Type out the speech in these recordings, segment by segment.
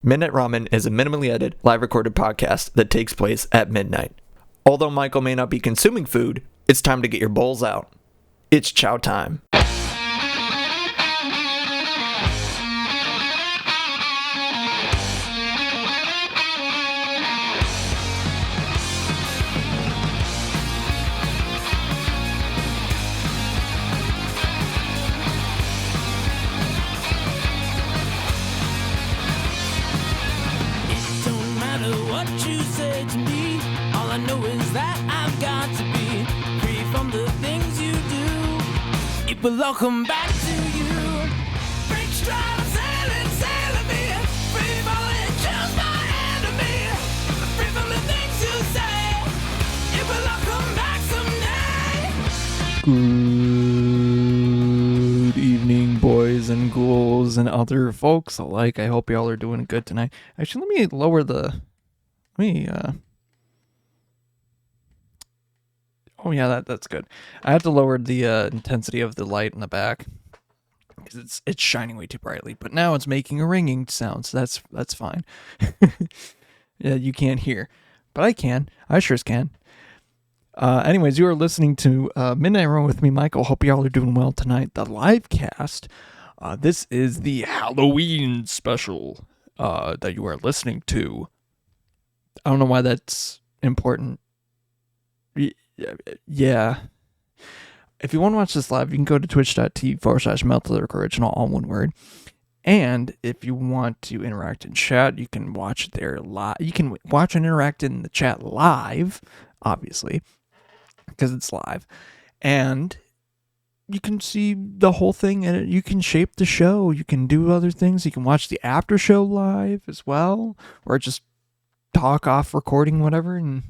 Midnight Ramen is a minimally edited, live recorded podcast that takes place at midnight. Although Michael may not be consuming food, it's time to get your bowls out. It's chow time. But I'll come back to you. Break stride, sailing me. Free falling, choose my enemy. Free from the things you say. It will all come back someday. Good evening, boys and ghouls and other folks alike. I hope y'all are doing good tonight. Actually, let me lower the... Oh yeah, that's good. I have to lower the intensity of the light in the back because it's shining way too brightly. But now it's making a ringing sound, so that's fine. Yeah, you can't hear, but I can. I sure can. Anyways, you are listening to Midnight Run with me, Michael. Hope y'all are doing well tonight. The Livecast. This is the Halloween special that you are listening to. I don't know why that's important. Yeah. If you want to watch this live, you can go to twitch.tv/MeltTheOriginal, all one word. And if you want to interact in chat, you can watch there live. You can watch and interact in the chat live, obviously, because it's live. And you can see the whole thing, and you can shape the show. You can do other things. You can watch the after show live as well, or just talk off recording, whatever, and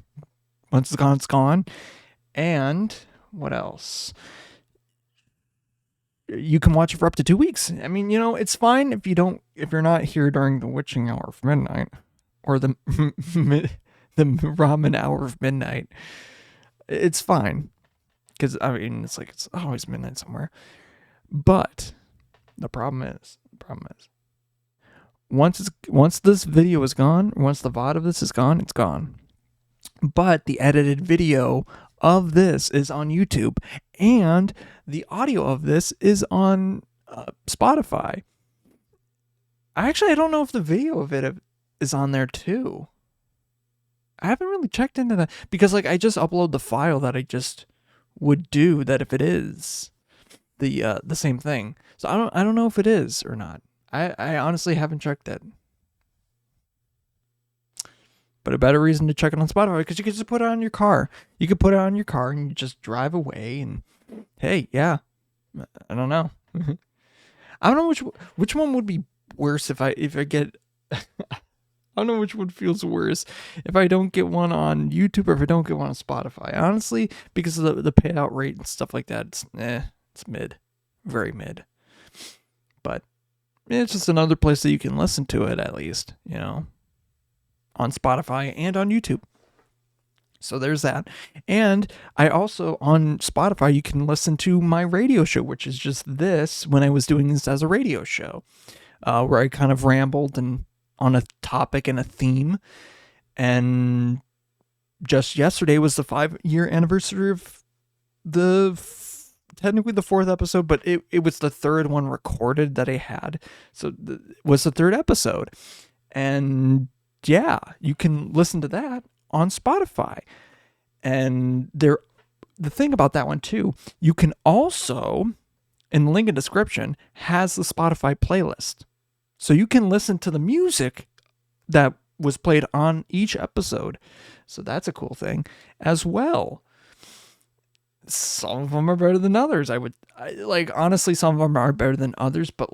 once it's gone, it's gone. And what else? You can watch it for up to 2 weeks. I mean, it's fine if you're not here during the witching hour of midnight or the the ramen hour of midnight. It's fine because it's always midnight somewhere. But the problem is once this video is gone, once the VOD of this is gone, it's gone. But the edited video of this is on YouTube, and the audio of this is on Spotify. I don't know if the video of it is on there too. I haven't really checked into that because I just upload the file that I just would do that if it is the same thing. So I don't know if it is or not. I honestly haven't checked it. But a better reason to check it on Spotify because you can just put it on your car. You could put it on your car and you just drive away and hey, yeah. I don't know. I don't know which one would be worse if I get I don't know which one feels worse if I don't get one on YouTube or if I don't get one on Spotify. Honestly, because of the payout rate and stuff like that, it's mid. Very mid. But it's just another place that you can listen to it at least, on Spotify and on YouTube. So there's that. And I also, on Spotify, you can listen to my radio show, which is just this, when I was doing this as a radio show, where I kind of rambled and on a topic and a theme. And just yesterday was the 5-year anniversary of technically the 4th episode, but it was the 3rd one recorded that I had. So it was the 3rd episode. And yeah, you can listen to that on Spotify. And the thing about that one too, you can also, in the link in description, has the Spotify playlist. So you can listen to the music that was played on each episode. So that's a cool thing as well. Some of them are better than others. Honestly, some of them are better than others, but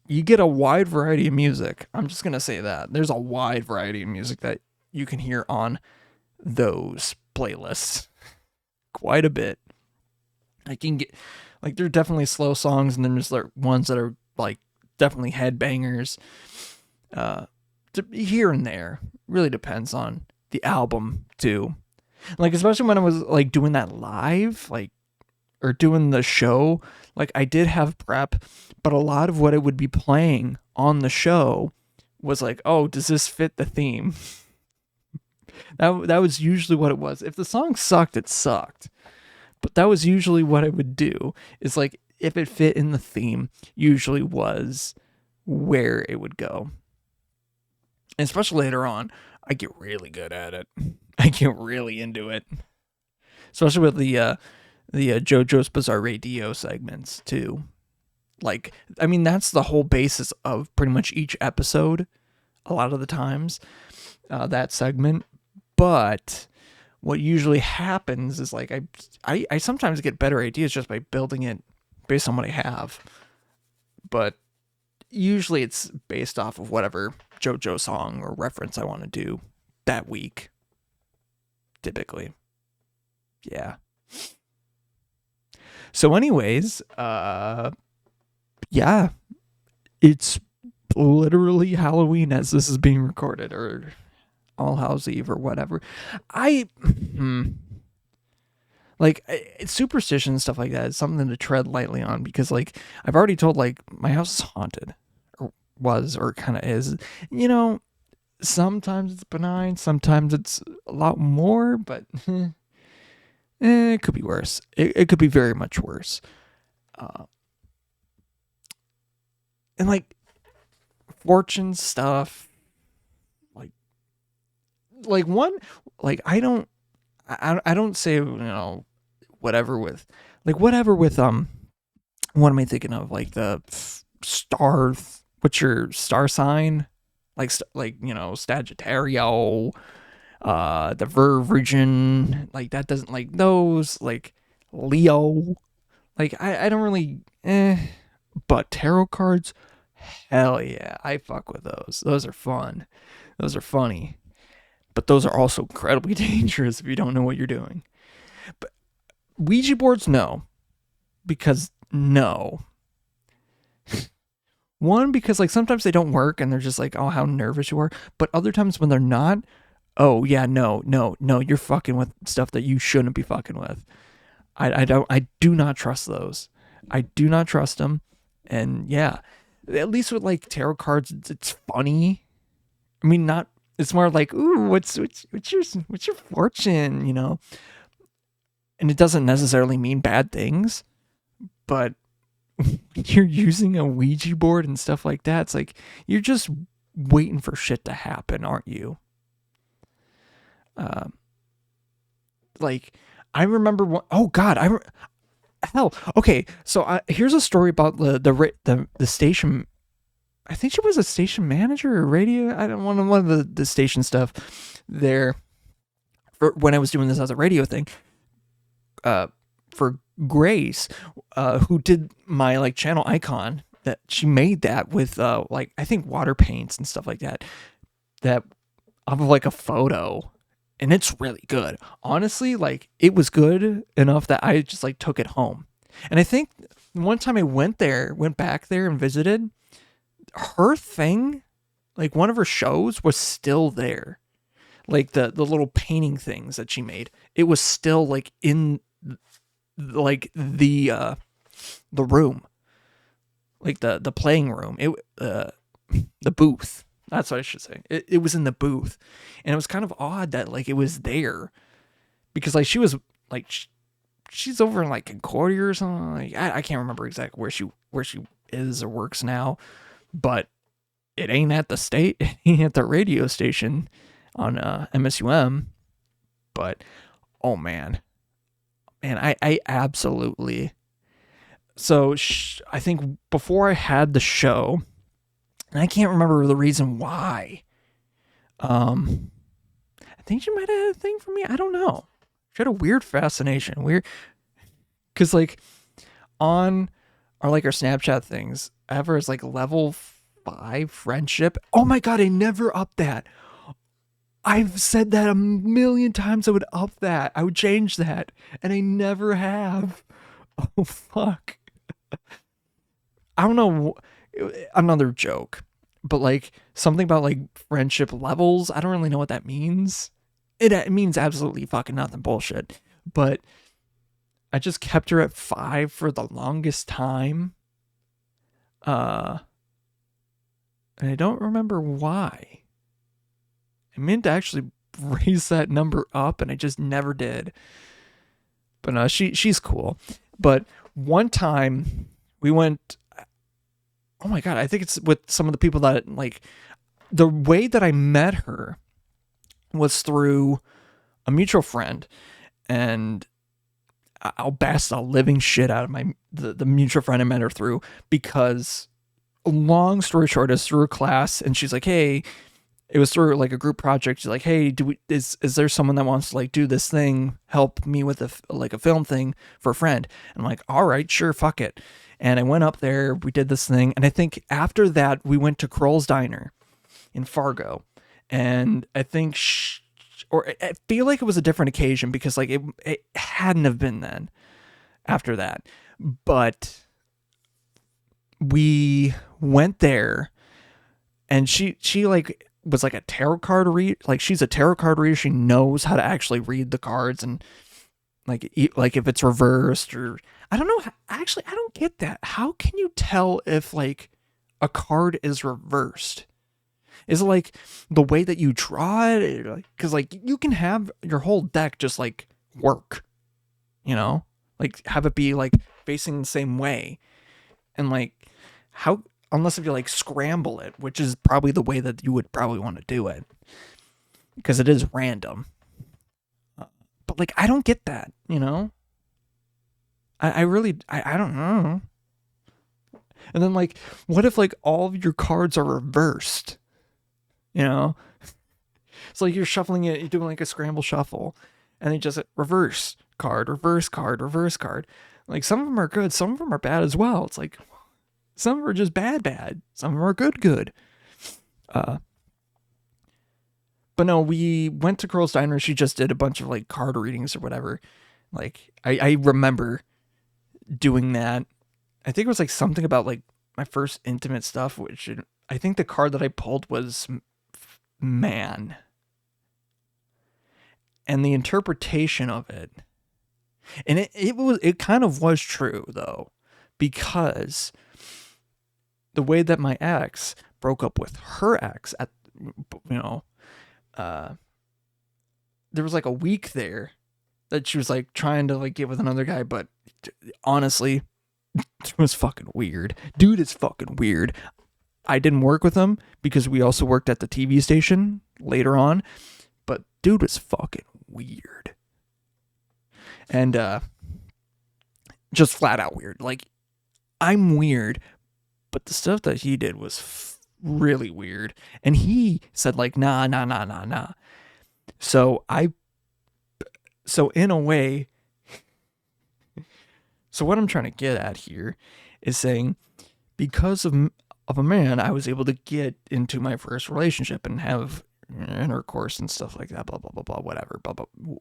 you get a wide variety of music. I'm just going to say that. There's a wide variety of music that you can hear on those playlists. Quite a bit. I can get, there are definitely slow songs, and then there's ones that are definitely headbangers. Here and there. Really depends on the album too. Especially when I was doing that live, or doing the show, I did have prep, but a lot of what it would be playing on the show was like, oh, does this fit the theme? That was usually what it was. If the song sucked, it sucked. But that was usually what I would do. Is like, if it fit in the theme, usually was where it would go. And especially later on, I get really good at it. I get really into it. Especially with the JoJo's Bizarre Radio segments too. Like, I mean, that's the whole basis of pretty much each episode. A lot of the times, that segment. But what usually happens is like I sometimes get better ideas just by building it based on what I have. But usually it's based off of whatever JoJo song or reference I want to do that week. Typically. Yeah. So anyways, yeah, it's literally Halloween as this is being recorded, or All Hallows Eve or whatever. Like, superstition and stuff like that is something to tread lightly on, because like I've already told, like, my house is haunted, or was, or kind of is. You know, sometimes it's benign, sometimes it's a lot more, but it could be worse. It could be very much worse. And like fortune stuff, like one, like I don't say, you know, whatever with what am I thinking of, like the star, what's your star sign, like you know, Sagittario, the Virgin, like that doesn't, like those, like Leo, like I don't really but tarot cards, hell yeah, I fuck with those are fun, those are funny. But those are also incredibly dangerous if you don't know what you're doing. But Ouija boards, no. Because no. One, because like sometimes they don't work and they're just like, oh, how nervous you are. But other times when they're not, oh yeah, no, you're fucking with stuff that you shouldn't be fucking with. I do not trust those. I do not trust them. And yeah, at least with like tarot cards, it's funny. I mean, not. It's more like, ooh, what's your fortune, you know? And it doesn't necessarily mean bad things, but you're using a Ouija board and stuff like that. It's like you're just waiting for shit to happen, aren't you? Like I remember one, oh God, hell. Okay, so here's a story about the station. I think she was a station manager or radio. I don't want one of the station stuff there. For when I was doing this as a radio thing, for Grace, who did my like channel icon, that she made that with like I think water paints and stuff like that. That off of like a photo, and it's really good. Honestly, like it was good enough that I just like took it home. And I think one time I went back there and visited. Her thing, like one of her shows was still there, like the little painting things that she made, it was still like in like the room, like the playing room, the booth, that's what I should say, it was in the booth. And it was kind of odd that like it was there, because like she was like she's over in like Concordia or something, like I can't remember exactly where she is or works now. But it ain't at the state, it ain't at the radio station on MSUM. But, oh man, I absolutely. So I think before I had the show, and I can't remember the reason why. I think she might have had a thing for me. I don't know. She had a weird fascination. Weird. Because like on our Snapchat things, ever is like level 5 friendship. Oh my God, I never upped that. I've said that a million times. I would up that. I would change that. And I never have. Oh, fuck. I don't know. Another joke. But like something about like friendship levels. I don't really know what that means. It means absolutely fucking nothing. Bullshit. But I just kept her at 5 for the longest time. And I don't remember why. I meant to actually raise that number up, and I just never did. But no, she's cool. But one time we went, oh my God, I think it's with some of the people that, like, the way that I met her was through a mutual friend, and I'll bash the living shit out of the mutual friend I met her through, because long story short, it's through a class, and she's like, hey, it was through like a group project. She's like, hey, is there someone that wants to like do this thing, help me with a film thing for a friend? And I'm like, all right, sure, fuck it. And I went up there, we did this thing, and I think after that we went to Kroll's Diner in Fargo, and I think or I feel like it was a different occasion, because like it hadn't have been then after that, but we went there, and she like was like a tarot card read, like she's a tarot card reader. She knows how to actually read the cards, and like if it's reversed, or I don't know. Actually, I don't get that. How can you tell if like a card is reversed? Is it like the way that you draw it? Because like you can have your whole deck just like work, you know, like have it be like facing the same way, and like how, unless if you like scramble it, which is probably the way that you would probably want to do it, because it is random. But like I don't get that, you know. I really I don't know. And then like, what if like all of your cards are reversed? You know, it's like you're shuffling it, you're doing like a scramble shuffle, and then just reverse card, reverse card, reverse card. Like some of them are good, some of them are bad as well. It's like some of them are just bad. Some of them are good. But no, we went to Kroll's Diner. She just did a bunch of like card readings or whatever. Like I remember doing that. I think it was like something about like my first intimate stuff, which I think the card that I pulled was man. And the interpretation of it, and it kind of was true though, because the way that my ex broke up with her ex at, you know, there was like a week there that she was like trying to like get with another guy, but honestly, it was fucking weird. Dude is fucking weird. I didn't work with him because we also worked at the TV station later on, but dude was fucking weird. And just flat out weird. Like, I'm weird, but the stuff that he did was really weird. And he said like, nah. So in a way, so what I'm trying to get at here is saying, because of a man, I was able to get into my first relationship and have intercourse and stuff like that, blah, blah, blah, blah, whatever, blah, blah.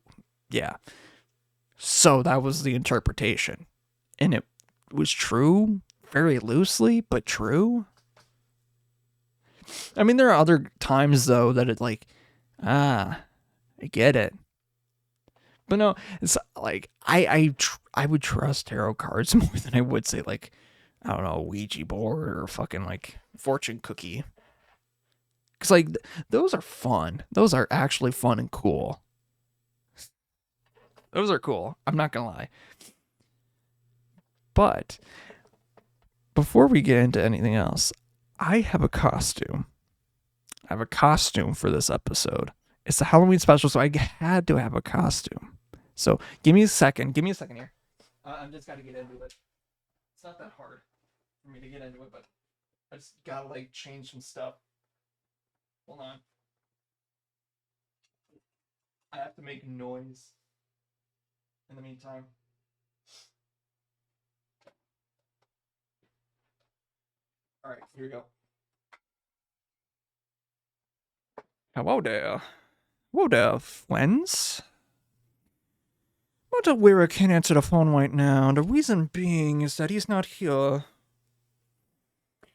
Yeah. So that was the interpretation. And it was true, very loosely, but true. I mean, there are other times, though, that it like, I get it. But no, it's like, I would trust tarot cards more than I would say, like, I don't know, a Ouija board or fucking, like, fortune cookie. Because, like, those are fun. Those are actually fun and cool. Those are cool. I'm not going to lie. But before we get into anything else, I have a costume. I have a costume for this episode. It's a Halloween special, so I had to have a costume. So give me a second. Give me a second here. I'm just got to get into it. It's not that hard for me to get into it, but I just got to like change some stuff. Hold on. I have to make noise in the meantime. All right, here we go. Hello there. Hello there, friends. But Wira can't answer the phone right now. The reason being is that he's not here.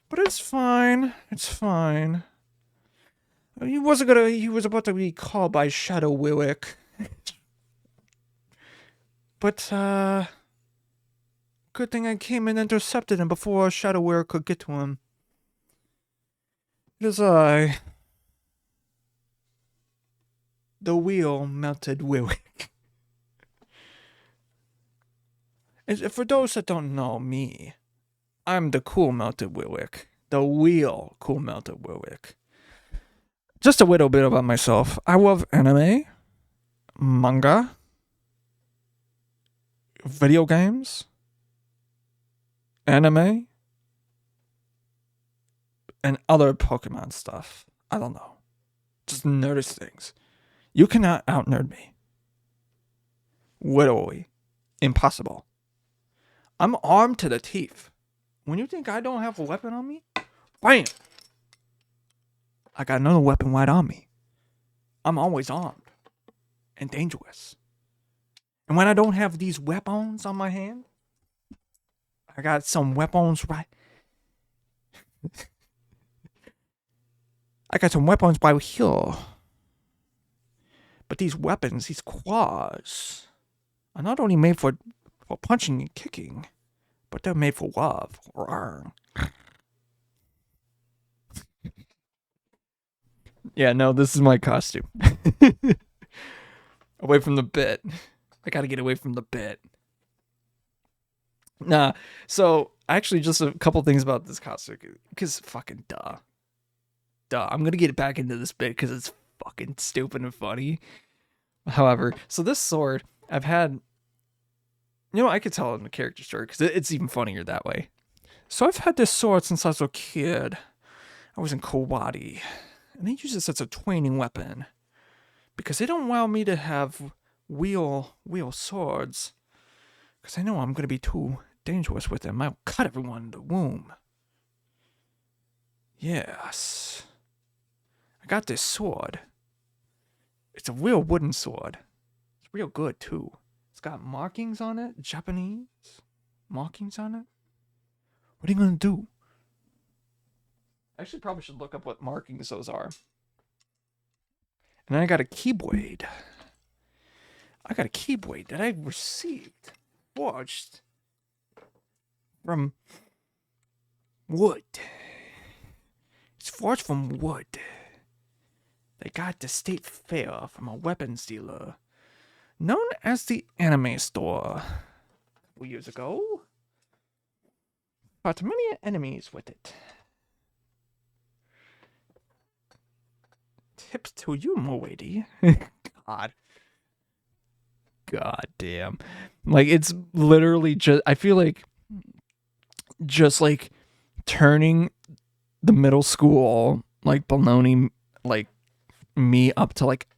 But it's fine. It's fine. He was about to be called by Shadow Willick. But, good thing I came and intercepted him before Shadow Willick could get to him. It is I, the wheel melted Wilwick. And for those that don't know me, I'm the cool melted Wilwick. The wheel cool melted Wilwick. Just a little bit about myself. I love anime, manga, video games, anime, and other Pokemon stuff. I don't know. Just nerdish things. You cannot out-nerd me. Literally. Impossible. I'm armed to the teeth. When you think I don't have a weapon on me, bam! I got another weapon right on me. I'm always armed and dangerous. And when I don't have these weapons on my hand, I got some weapons right. I got some weapons right here. But these weapons, these claws, are not only made for punching and kicking, but they're made for love. Rawr. Yeah, no, this is my costume. Away from the bit. I gotta get away from the bit. Nah, so actually just a couple things about this costume. Because fucking duh. I'm gonna get back into this bit because it's fucking stupid and funny. However, so this sword, I've had... You know, I could tell in the character story because it's even funnier that way. So I've had this sword since I was a kid. I was in karate. And they use this as a training weapon. Because they don't allow me to have wheel swords. Because I know I'm going to be too dangerous with them. I'll cut everyone in the womb. Yes. I got this sword. It's a real wooden sword. It's real good too. It's got markings on it. Japanese markings on it. What are you going to do? I actually probably should look up what markings those are. And then I got a keyblade. I got a keyblade that I received, forged from wood. It's forged from wood. They got at the state fair from a weapons dealer known as the Anime Store a couple years ago. But many enemies with it. Tips to you, m'lady. God damn. Like, it's literally just, I feel like, just like turning the middle school, like, baloney, like, me up to like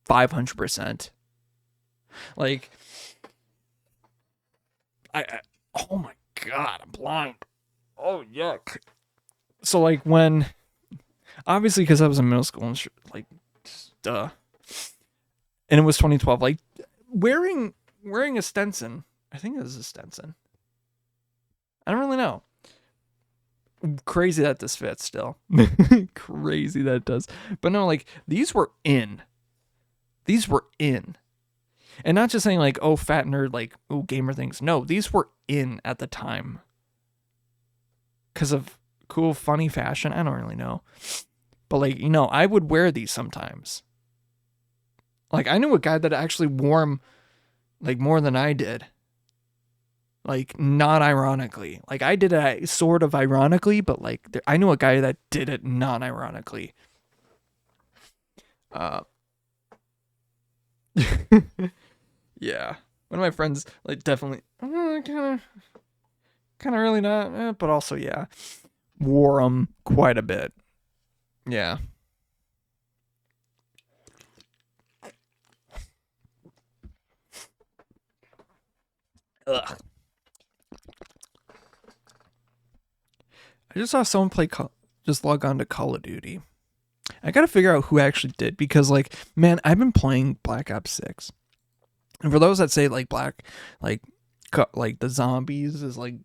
500%. Like, I oh my god, I'm blind. Oh, yuck. So, like, when, obviously, because I was in middle school and like, duh. And it was 2012. Like, wearing a Stenson. I think it was a Stenson. I don't really know. Crazy that this fits still. Crazy that it does. But no, like, these were in. These were in. And not just saying, like, oh, fat nerd, like, oh, gamer things. No, these were in at the time. Because of cool, funny fashion. I don't really know. But, like, you know, I would wear these sometimes. Like, I knew a guy that actually wore them, like, more than I did. Like, not ironically. Like, I did it sort of ironically, but, like, I knew a guy that did it non-ironically. Yeah. One of my friends, like, definitely, kind of really not, but also, yeah, wore them quite a bit. Yeah. Ugh. I just saw someone just log on to Call of Duty. I gotta figure out who actually did, because, like, man, I've been playing Black Ops 6. And for those that say, like, like the zombies is, like,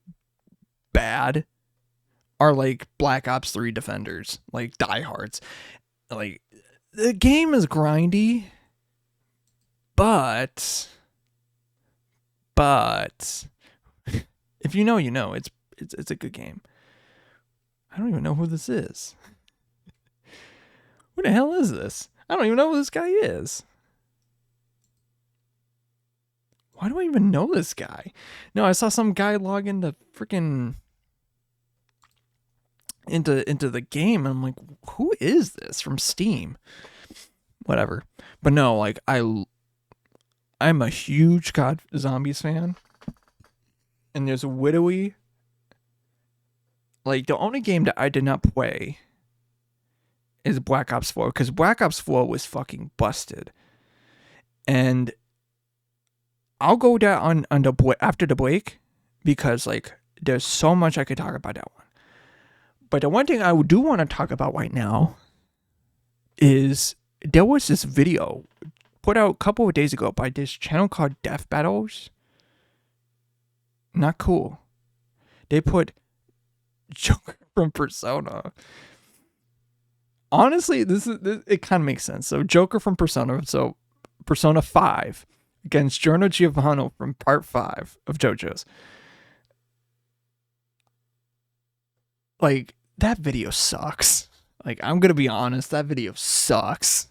bad, are, like, Black Ops 3 defenders, like, diehards. Like, the game is grindy, but if you know, you know. It's a good game. I don't even know who this is. Who the hell is this? I don't even know who this guy is. Why do I even know this guy? No, I saw some guy log into freaking into the game, and I'm like, who is this from Steam? Whatever. But no, like I'm a huge COD Zombies fan. And there's a widowy. Like, the only game that I did not play is Black Ops 4, because Black Ops 4 was fucking busted. And I'll go down on the after the break, because like there's so much I could talk about that one. But the one thing I do want to talk about right now is there was this video put out a couple of days ago by this channel called Death Battles. Not cool. They put Joker from Persona. Honestly, it kind of makes sense. So Joker from Persona, so Persona 5 against Giorno Giovanni from Part 5 of JoJo's. Like, that video sucks. Like, I'm gonna be honest, that video sucks.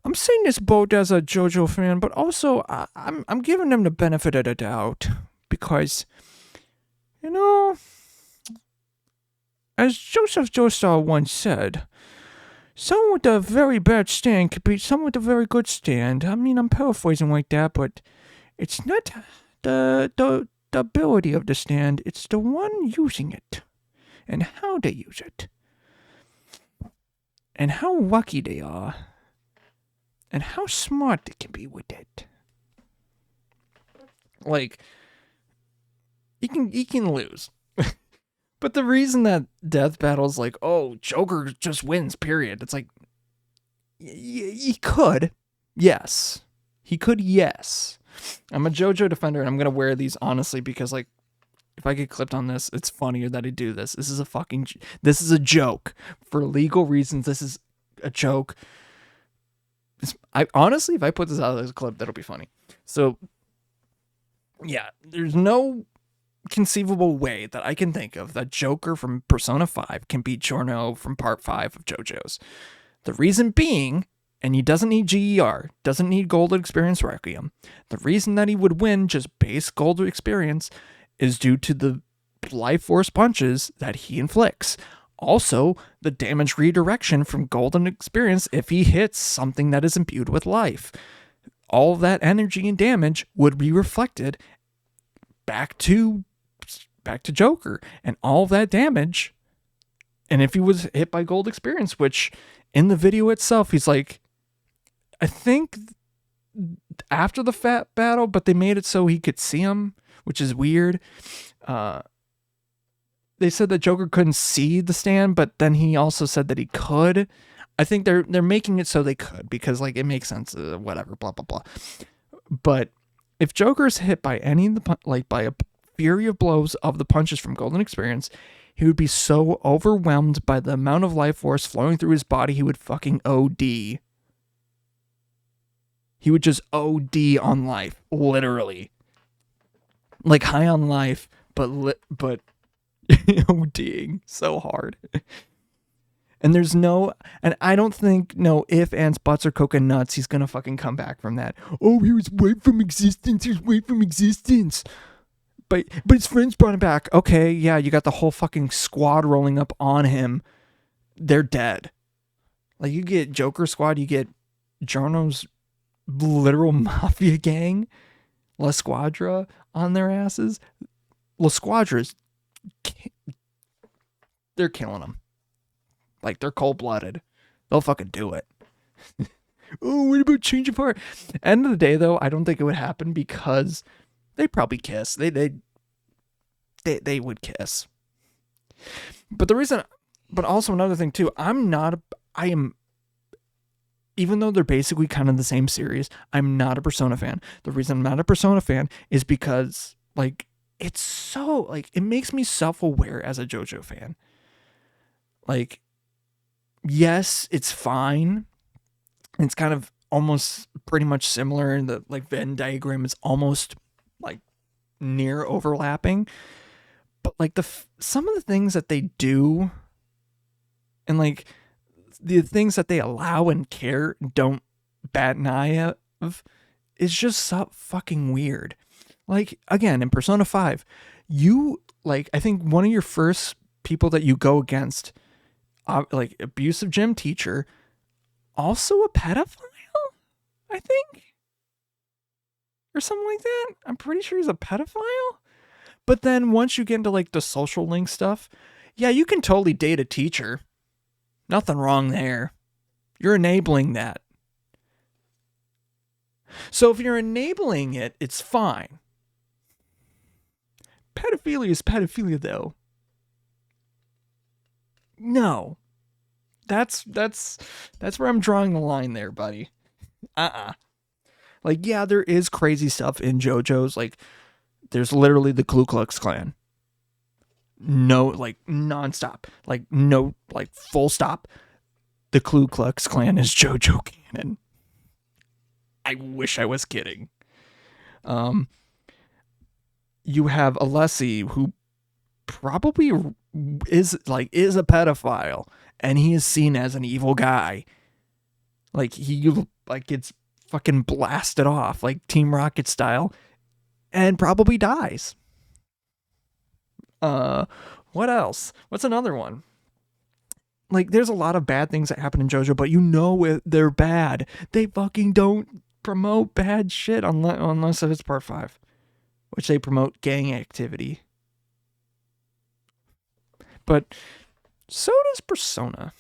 I'm saying this both as a JoJo fan, but also I'm giving them the benefit of the doubt, because, you know, as Joseph Joestar once said, someone with a very bad stand could beat someone with a very good stand. I mean, I'm paraphrasing like that, but it's not the ability of the stand, it's the one using it, and how they use it, and how lucky they are, and how smart they can be with it. Like, you can lose. But the reason that Death Battle's like, oh, Joker just wins, period. It's like, he could. Yes. He could, yes. I'm a JoJo defender, and I'm going to wear these honestly because, like, if I get clipped on this, it's funnier that I do this. This is a joke. For legal reasons, this is a joke. I honestly, if I put this out as a clip, that'll be funny. So, yeah, there's no conceivable way that I can think of that Joker from Persona 5 can beat Giorno from Part 5 of JoJo's. The reason being, and he doesn't need GER, doesn't need Golden Experience Requiem, the reason that he would win just base Golden Experience is due to the life force punches that he inflicts. Also, the damage redirection from Golden Experience if he hits something that is imbued with life. All of that energy and damage would be reflected back to Joker, and all of that damage. And if he was hit by Gold Experience, which in the video itself, he's like, I think after the fat battle, but they made it so he could see him, which is weird. They said that Joker couldn't see the stand, but then he also said that he could. I think they're making it so they could, because like it makes sense, whatever, blah blah blah. But if Joker's hit by any of the by a fury of blows of the punches from Golden Experience, he would be so overwhelmed by the amount of life force flowing through his body, he would fucking OD. He would just OD on life, literally. Like high on life, but ODing so hard. And I don't think, no if, ands, buts, or coconuts, he's gonna fucking come back from that. Oh, he was wiped from existence. But his friends brought him back. Okay, yeah, you got the whole fucking squad rolling up on him. They're dead. Like, you get Joker squad, you get Giorno's literal mafia gang, La Squadra, on their asses. La Squadra's, they're killing them. Like, they're cold-blooded. They'll fucking do it. Oh, what about change of heart? End of the day, though, I don't think it would happen because they probably kiss. They would kiss. But also another thing too, even though they're basically kind of the same series, I'm not a Persona fan. The reason I'm not a Persona fan is because, like, it's so, like, it makes me self-aware as a JoJo fan. Like, yes, it's fine. It's kind of almost pretty much similar, and the, like, Venn diagram is almost, like, near overlapping. But, like, some of the things that they do, and, like, the things that they allow and care don't bat an eye of is just so fucking weird. Like, again, in Persona 5, you, like, I think one of your first people that you go against, like, abusive gym teacher, also a pedophile, I think? Or something like that. I'm pretty sure he's a pedophile. But then once you get into, like, the social link stuff, yeah, you can totally date a teacher. Nothing wrong there. You're enabling that. So if you're enabling it, it's fine. Pedophilia is pedophilia, though. No. That's where I'm drawing the line there, buddy. Like, yeah, there is crazy stuff in JoJo's. Like, there's literally the Ku Klux Klan. No, like, nonstop. Like, no, like, full stop. The Ku Klux Klan is JoJo canon. I wish I was kidding. You have Alessi, who probably is a pedophile, and he is seen as an evil guy. Like, he like gets fucking blasted off, like Team Rocket style, and probably dies. What else? What's another one? Like, there's a lot of bad things that happen in JoJo, but you know they're bad. They fucking don't promote bad shit unless it's part 5. Which they promote gang activity. But so does Persona.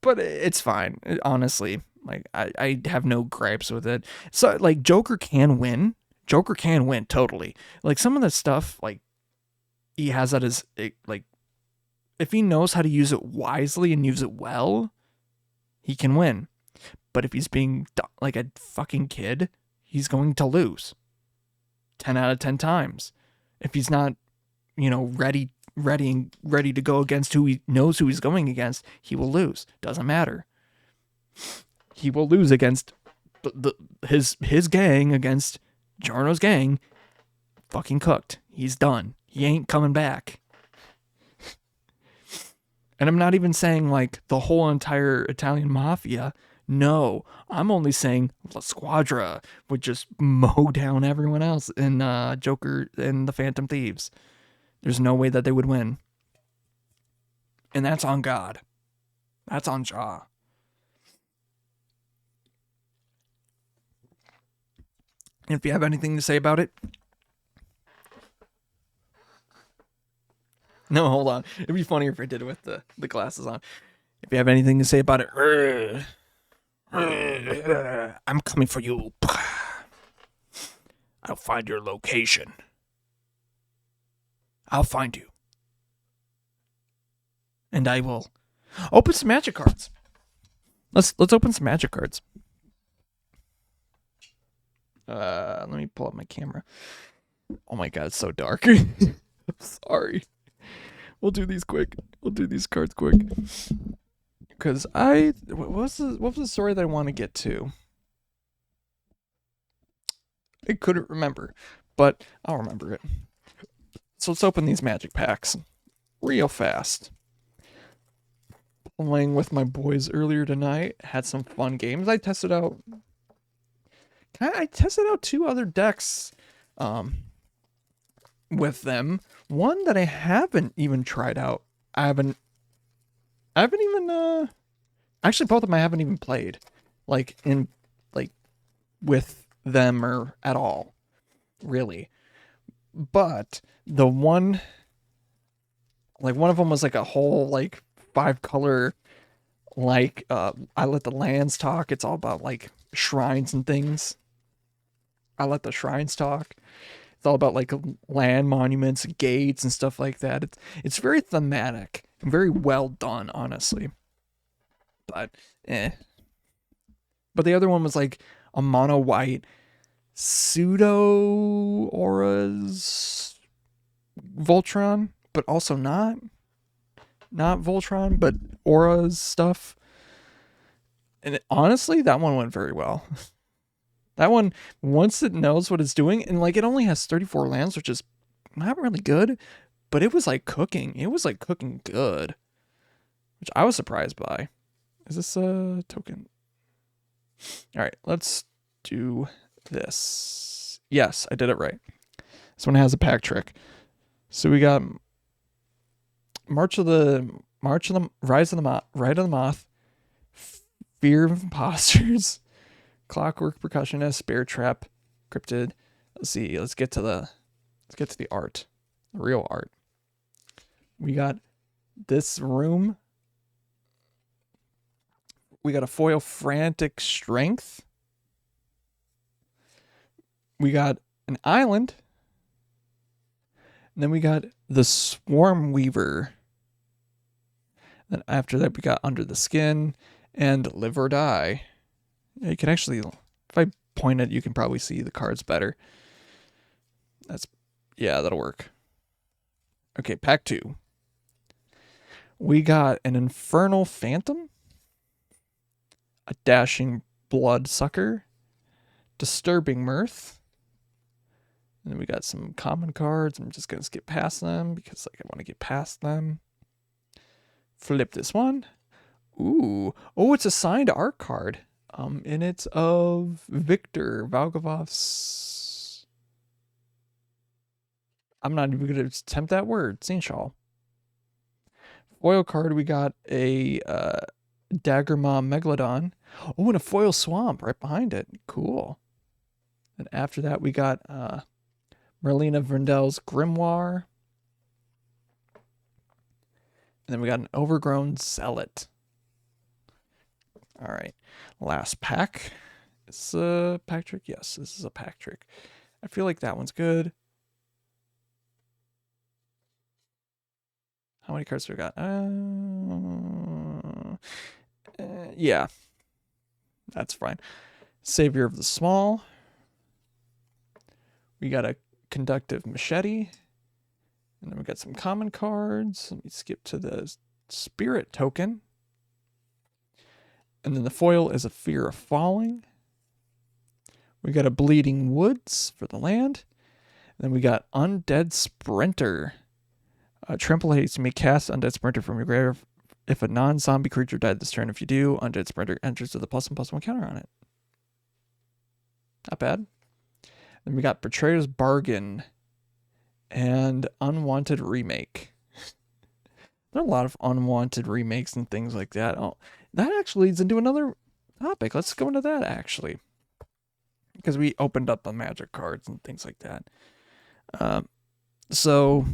But it's fine, honestly. Like, I have no gripes with it. So, like, Joker can win. Joker can win, totally. Like, some of the stuff, like, he has that as, like, if he knows how to use it wisely and use it well, he can win. But if he's being, like, a fucking kid, he's going to lose 10 out of 10 times. If he's not, ready to go against who he knows who he's going against, he will lose. Doesn't matter. He will lose against his gang, against Giorno's gang. Fucking cooked. He's done. He ain't coming back. And I'm not even saying, like, the whole entire Italian mafia. No, I'm only saying La Squadra would just mow down everyone else in Joker and the Phantom Thieves. There's no way that they would win. And that's on God. That's on Jaw. And if you have anything to say about it... No, hold on. It'd be funnier if I did it with the glasses on. If you have anything to say about it... I'm coming for you. I'll find your location. I'll find you. And I will open some magic cards. Let's open some magic cards. Let me pull up my camera. Oh my god, it's so dark. I'm sorry. We'll do these quick. We'll do these cards quick. Because what was the story that I want to get to? I couldn't remember, but I'll remember it. So let's open these magic packs real fast. Playing with my boys earlier tonight, had some fun games. I tested out 2 other decks with them. One that I haven't even tried out. I haven't even actually both of them I haven't even played with them or at all, really. But the one of them was like a whole 5-color I Let the Lands Talk. It's all about like shrines and things. I Let the Shrines Talk. It's all about like land monuments, gates, and stuff like that. It's very thematic and very well done, honestly. But But the other one was like a mono white pseudo auras Voltron, but also not Voltron, but auras stuff. And honestly, that one went very well. That one, once it knows what it's doing, and like it only has 34 lands, which is not really good, but it was like cooking. It was like cooking good. which I was surprised by. Is this a token? All right, let's do this. Yes, I did it right. This one has a pack trick. So we got Rise of the Moth, Fear of Imposters, Clockwork Percussionist, Bear Trap, Cryptid. Let's see. Let's get to the art, the real art. We got this room. We got a foil Frantic Strength. We got an island. And then we got the Swarm Weaver. Then after that, we got Under the Skin and Live or Die. Yeah, you can actually, if I point it, you can probably see the cards better. That'll work. Okay, pack 2. We got an Infernal Phantom, a Dashing Bloodsucker, Disturbing Mirth, and then we got some common cards. I'm just going to skip past them because I want to get past them. Flip this one. Ooh. Oh, it's a signed art card. And it's of Victor Valgovov's. I'm not even going to attempt that word. Seneschal. Foil card, we got a Daggermaw Megalodon. Oh, and a foil Swamp right behind it. Cool. And after that, we got Merlina Vrendel's Grimoire. And then we got an Overgrown Zealot. All right. Last pack. Is this a pack trick? Yes, this is a pack trick. I feel like that one's good. How many cards do we got? Yeah. That's fine. Savior of the Small. We got a Conductive Machete. And then we got some common cards. Let me skip to the Spirit token. And then the foil is a Fear of Falling. We got a Bleeding Woods for the land. And then we got Undead Sprinter. Trample hates to make cast Undead Sprinter from your grave. If a non-zombie creature died this turn, if you do, Undead Sprinter enters with a +1/+1 counter on it. Not bad. Then we got Betrayer's Bargain and Unwanted Remake. There are a lot of unwanted remakes and things like that. Oh, that actually leads into another topic. Let's go into that, actually. Because we opened up on Magic cards and things like that. So,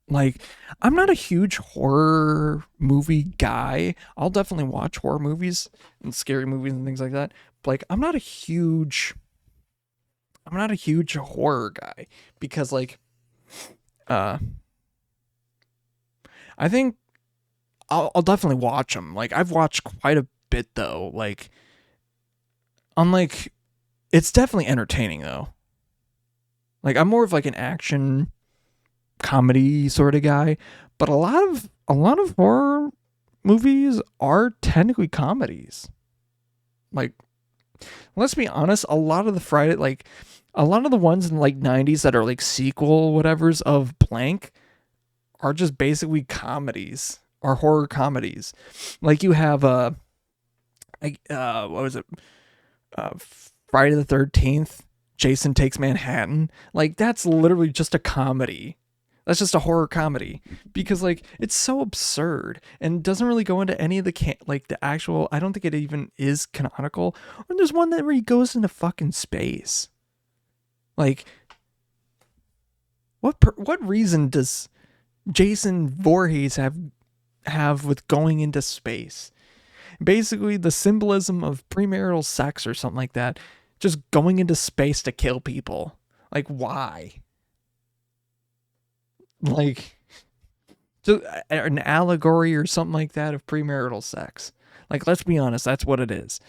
like, I'm not a huge horror movie guy. I'll definitely watch horror movies and scary movies and things like that. But, like, I'm not a huge horror guy. Because, like, I think I'll definitely watch them. Like, I've watched quite a bit, though. Like, unlike, it's definitely entertaining, though. Like, I'm more of like an action comedy sort of guy, but a lot of horror movies are technically comedies. Like, let's be honest, a lot of the ones in like 90s that are like sequel whatevers of blank are just basically comedies or horror comedies. Like, you have what was it? Friday the 13th, Jason Takes Manhattan. Like, that's literally just a comedy. That's just a horror comedy because, like, it's so absurd and doesn't really go into any of the actual. I don't think it even is canonical. And there's one where he goes into fucking space. Like, what reason does Jason Voorhees have with going into space? Basically, the symbolism of premarital sex or something like that, just going into space to kill people. Like, why? Like, just an allegory or something like that of premarital sex. Like, let's be honest, that's what it is.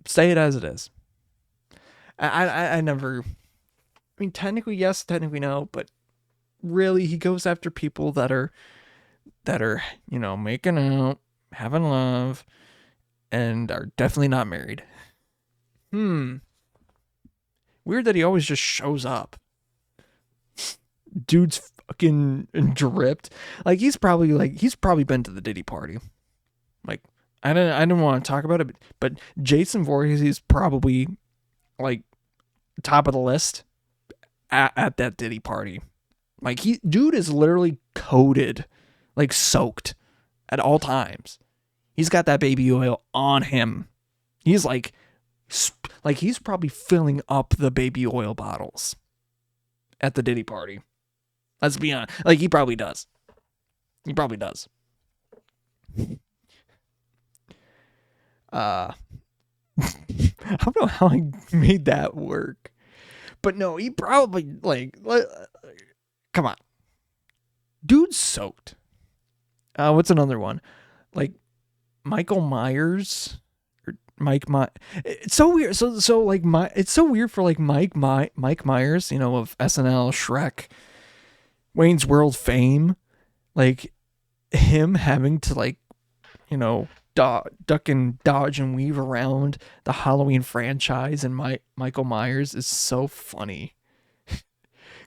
Say it as it is. I never. I mean, technically yes, technically no, but really, he goes after people that are, you know, making out, having love, and are definitely not married. Weird that he always just shows up. Dude's fucking dripped. Like he's probably been to the Diddy party. Like I didn't want to talk about it, but Jason Voorhees is probably like top of the list at that Diddy party. Like dude is literally coated, like soaked at all times. He's got that baby oil on him. He's like he's probably filling up the baby oil bottles at the Diddy party. Let's be honest. Like he probably does. He probably does. I don't know how I made that work. But no, he probably come on. Dude's soaked. What's another one? Like Michael Myers or it's so weird. So like it's so weird for like Mike Myers, of SNL, Shrek, Wayne's World fame, like him having to like, duck and dodge and weave around the Halloween franchise, and Michael Myers is so funny.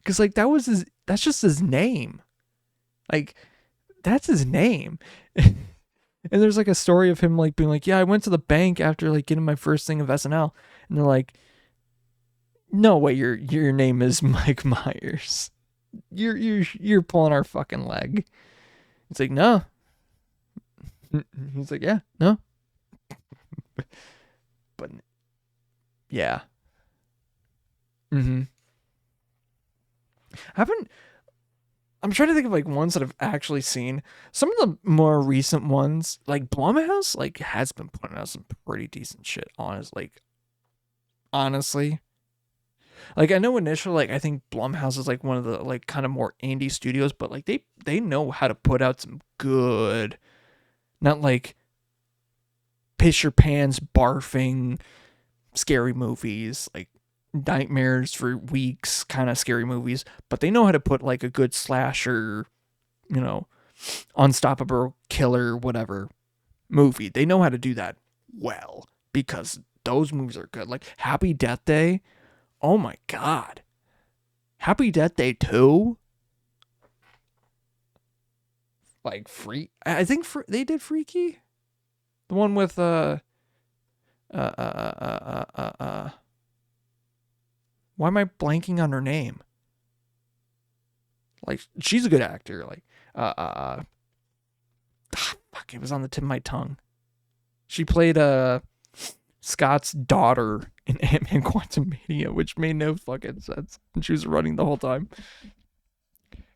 Cause like that's just his name. Like that's his name. And there's like a story of him like being like, yeah, I went to the bank after like getting my first thing of SNL, and they're like, no way, your name is Mike Myers. You're pulling our fucking leg. It's like, no. He's like, yeah, no. But yeah. I'm trying to think of like ones that I've actually seen. Some of the more recent ones, like Blumhouse, like has been putting out some pretty decent shit. Honestly, like I know initially, like I think Blumhouse is like one of the like kind of more indie studios, but like they know how to put out some good, not like piss your pants barfing scary movies, like nightmares for weeks kind of scary movies, but they know how to put like a good slasher, unstoppable killer, whatever movie. They know how to do that well because those movies are good. Like Happy Death Day. Oh my God. Happy Death Day 2. Like I think they did Freaky. The one with why am I blanking on her name? Like she's a good actor. Like fuck, it was on the tip of my tongue. She played Scott's daughter in Ant-Man Quantumania, which made no fucking sense. And she was running the whole time.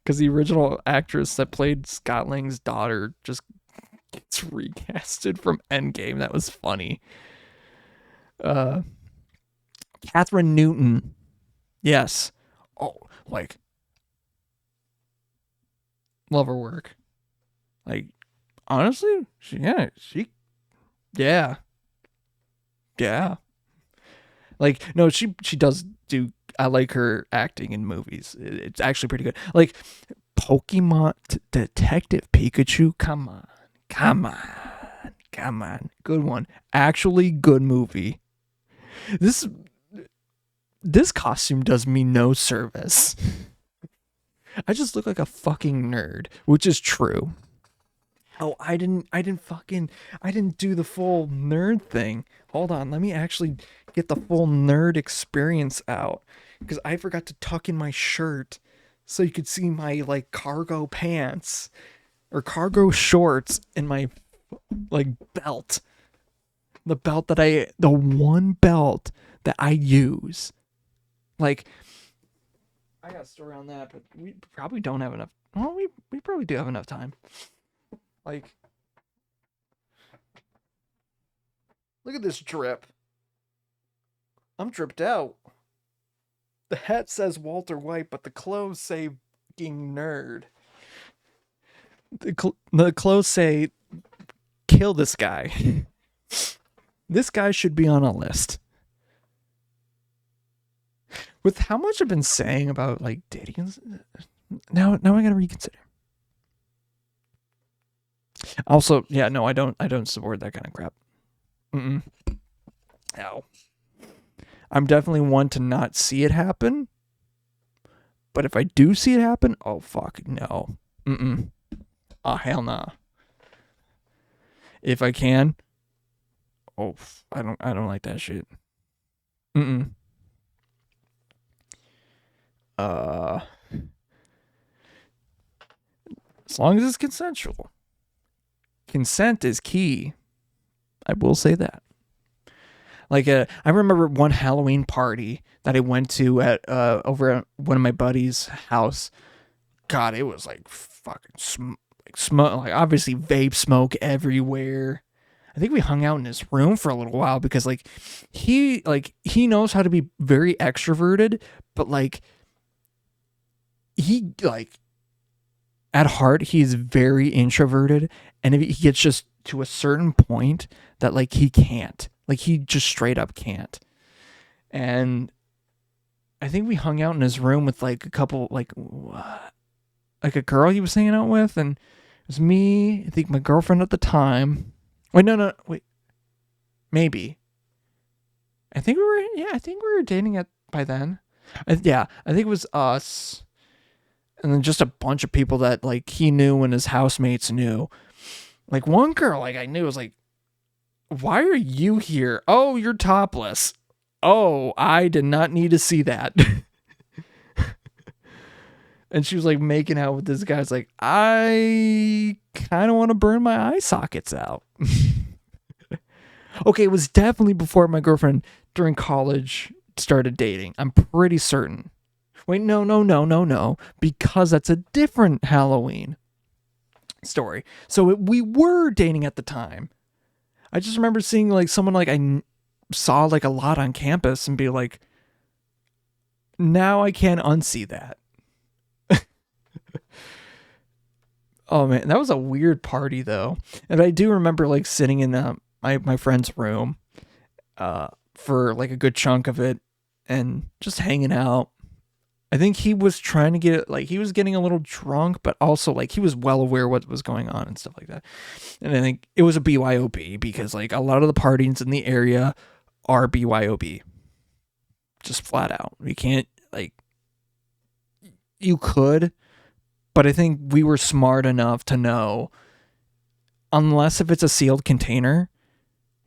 Because the original actress that played Scott Lang's daughter just gets recasted from Endgame. That was funny. Catherine Newton. Yes. Oh, like, love her work. Like, honestly, yeah. Like, no, she does do, I like her acting in movies. It's actually pretty good. Like, Pokemon Detective Pikachu, come on. Good one. Actually good movie. This costume does me no service. I just look like a fucking nerd, which is true. Oh, I didn't do the full nerd thing. Hold on, let me actually get the full nerd experience out, because I forgot to tuck in my shirt so you could see my like cargo pants or cargo shorts and my like belt. The one belt that I use. Like, I got a story on that, but we probably don't have enough. Well, we probably do have enough time. Like, look at this drip. I'm dripped out. The hat says Walter White, but the clothes say fucking nerd. The clothes say kill this guy. This guy should be on a list. With how much I've been saying about like dating, now I gotta reconsider. Also, yeah, no, I don't support that kind of crap. No. I'm definitely one to not see it happen, But if I do see it happen, oh fuck no. Mm-mm. Oh hell nah. If I can, I don't like that shit. Mm-mm. As long as it's consensual. Consent is key. I will say that. Like I remember one Halloween party that I went to at over at one of my buddies' house. God, it was like fucking smoke, like obviously vape smoke everywhere. I think we hung out in his room for a little while because he knows how to be very extroverted, but he at heart he's very introverted, and if he gets just to a certain point that he can't. He just straight up can't. And I think we hung out in his room with a couple, a girl he was hanging out with. And it was me, I think my girlfriend at the time. Wait, no. Wait. Maybe. I think we were dating by then. I think it was us. And then just a bunch of people that he knew and his housemates knew. One girl I knew was why are you here? Oh, you're topless. Oh, I did not need to see that. And she was making out with this guy. I was I kind of want to burn my eye sockets out. Okay, it was definitely before my girlfriend during college started dating. I'm pretty certain. Wait, no. Because that's a different Halloween story. So we were dating at the time. I just remember seeing someone I saw a lot on campus and be now I can't unsee that. Oh man, that was a weird party though. And I do remember sitting in my friend's room for a good chunk of it and just hanging out. I think he was trying to get he was getting a little drunk, but also he was well aware what was going on and stuff like that. And I think it was a BYOB because a lot of the parties in the area are BYOB. Just flat out. We can't you could, but I think we were smart enough to know unless if it's a sealed container,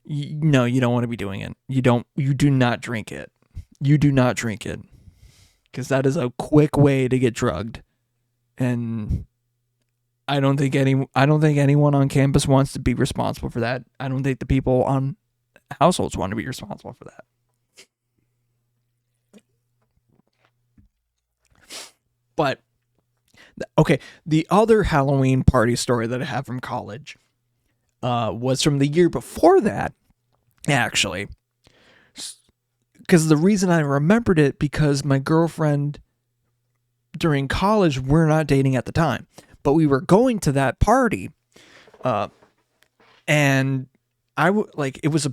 no, you don't want to be doing it. You do not drink it. You do not drink it. Because that is a quick way to get drugged, and I don't think anyone on campus wants to be responsible for that. I don't think the people on households want to be responsible for that. But okay, the other Halloween party story that I have from college was from the year before that, actually. Because the reason I remembered it, because my girlfriend during college, we're not dating at the time, but we were going to that party. And it was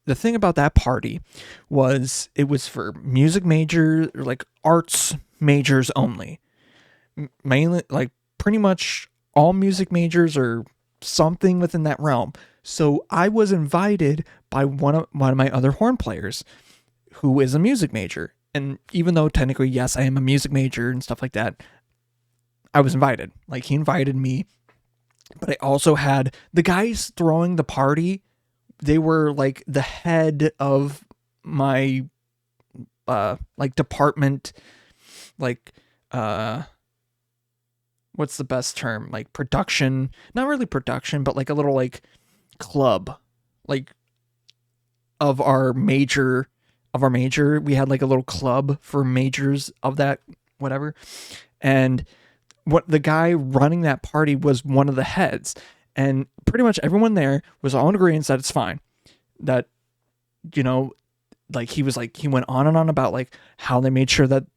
the thing about that party was it was for music majors, arts majors only. Mainly, pretty much all music majors or something within that realm. So I was invited by one of my other horn players, who is a music major. And even though technically, yes, I am a music major and stuff like that, I was invited. He invited me. But I also had the guys throwing the party. They were the head of my department, what's the best term? Production, not really production, but a little club, of our major. We had a little club for majors of that, whatever. And what the guy running that party was one of the heads, and pretty much everyone there was all in agreement that it's fine. That, he was he went on and on about how they made sure that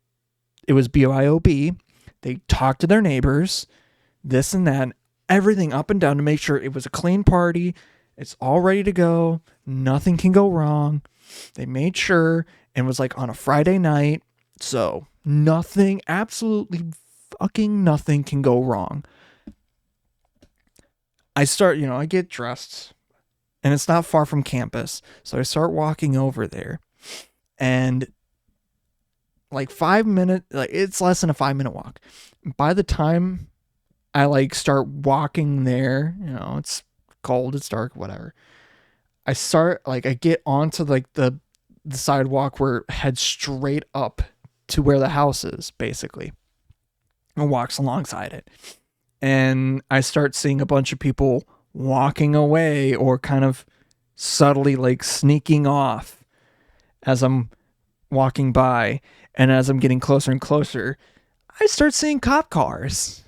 it was BYOB. They talked to their neighbors, this and that, everything up and down to make sure it was a clean party. It's all ready to go. Nothing can go wrong. They made sure, and was on a Friday night. So nothing, absolutely fucking nothing can go wrong. I get dressed, and it's not far from campus. So I start walking over there, and like 5 minutes, like it's less than a 5 minute walk. By the time I like start walking there, it's cold, it's dark, whatever. I get onto like the sidewalk where it heads straight up to where the house is, basically, and walks alongside it. And I start seeing a bunch of people walking away or kind of subtly like sneaking off as I'm walking by. And as I'm getting closer and closer, I start seeing cop cars.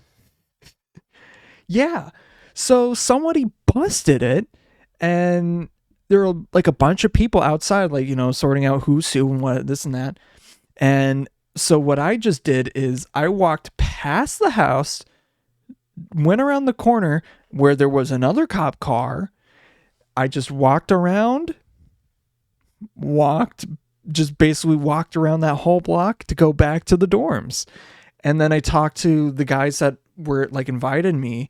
Yeah. So somebody busted it, and there were like a bunch of people outside, like, sorting out who's who and what, this and that. And so what I just did is I walked past the house, went around the corner where there was another cop car. I just walked around, basically walked around that whole block to go back to the dorms. And then I talked to the guys that were like invited me,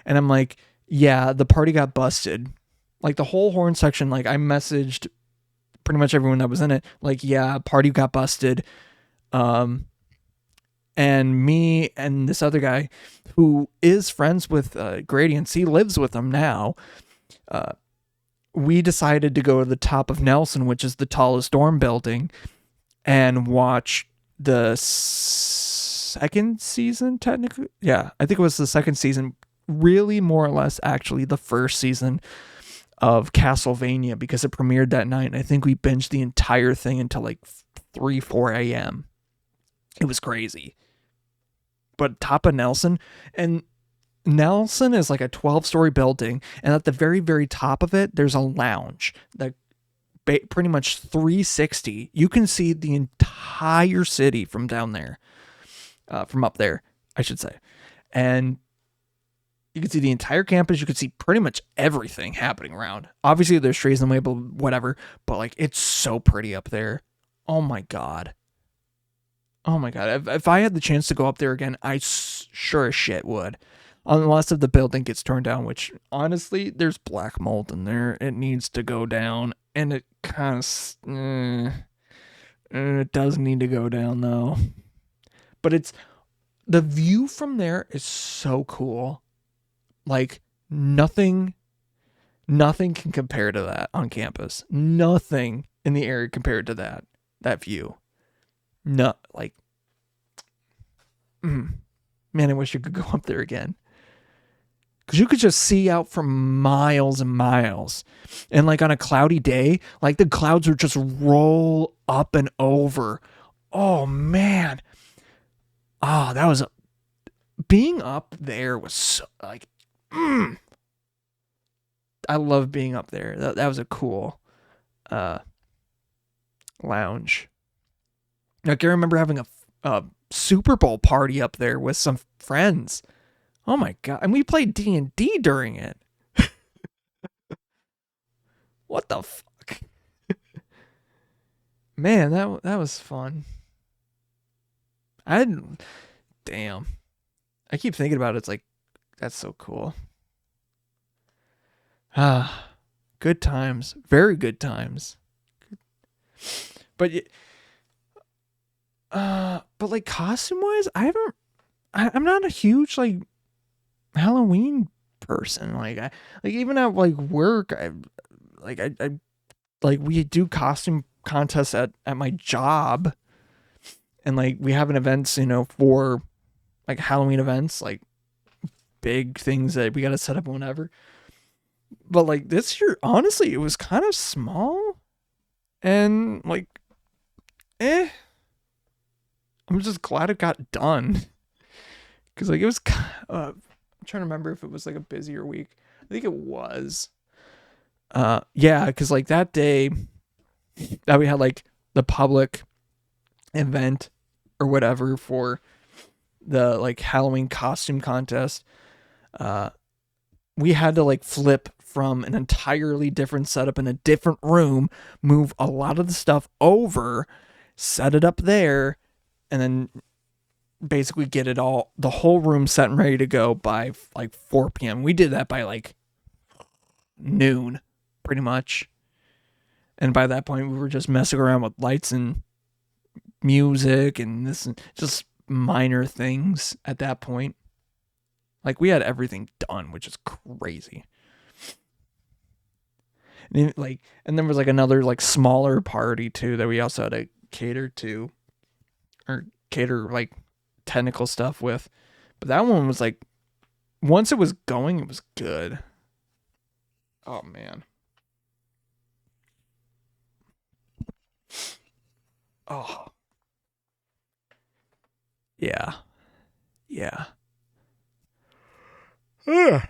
and I'm like, yeah, the party got busted. Like the whole horn section, like I messaged pretty much everyone that was in it, like, yeah, party got busted. And me and this other guy who is friends with Gradients, he lives with them now. We decided to go to the top of Nelson, which is the tallest dorm building, and watch the second season, technically. Yeah, I think it was the second season. Really, more or less, actually, the first season of Castlevania, because it premiered that night. And I think we binged the entire thing until like 3-4 a.m. It was crazy. But top of Nelson, and Nelson is like a 12-story building, and at the very, very top of it, there's a lounge that pretty much 360. You can see the entire city from down there, from up there, I should say. And you can see the entire campus. You can see pretty much everything happening around. Obviously, there's trees in the way, but whatever. But like, it's so pretty up there. Oh my God. Oh my God. If I had the chance to go up there again, I sure as shit would. Unless if the building gets torn down, which honestly, there's black mold in there. It needs to go down. And it kind of, it does need to go down though. But the view from there is so cool. Like nothing can compare to that on campus. Nothing in the area compared to that view. No, like, man, I wish you could go up there again. Because you could just see out for miles and miles. And like on a cloudy day, like the clouds would just roll up and over. Oh, man. Oh, being up there was so, like, I love being up there. That was a cool lounge. Like I remember having a Super Bowl party up there with some friends. Oh my God. And we played D&D during it. What the fuck? Man, that was fun. Damn. I keep thinking about it. It's like, that's so cool. Good times. Very good times. But like costume wise, I'm not a huge like Halloween person. Like even at like work, I we do costume contests at my job, and like we have an events, for like Halloween events, like big things that we got to set up whenever. But like this year, honestly, it was kind of small, and like, I'm just glad it got done. Cause like it was, I'm trying to remember if it was like a busier week. I think it was. Yeah, cause like that day that we had like the public event or whatever for the like Halloween costume contest, we had to like flip from an entirely different setup in a different room, move a lot of the stuff over, set it up there, and then basically get it all, the whole room set and ready to go by like 4 p.m. We did that by like noon, pretty much. And by that point, we were just messing around with lights and music and this, just minor things at that point. Like, we had everything done, which is crazy. And there was like another like smaller party too that we also had to cater to, or cater like technical stuff with. But that one was like, once it was going, it was good. Oh man. Oh. Yeah. Yeah. Ugh.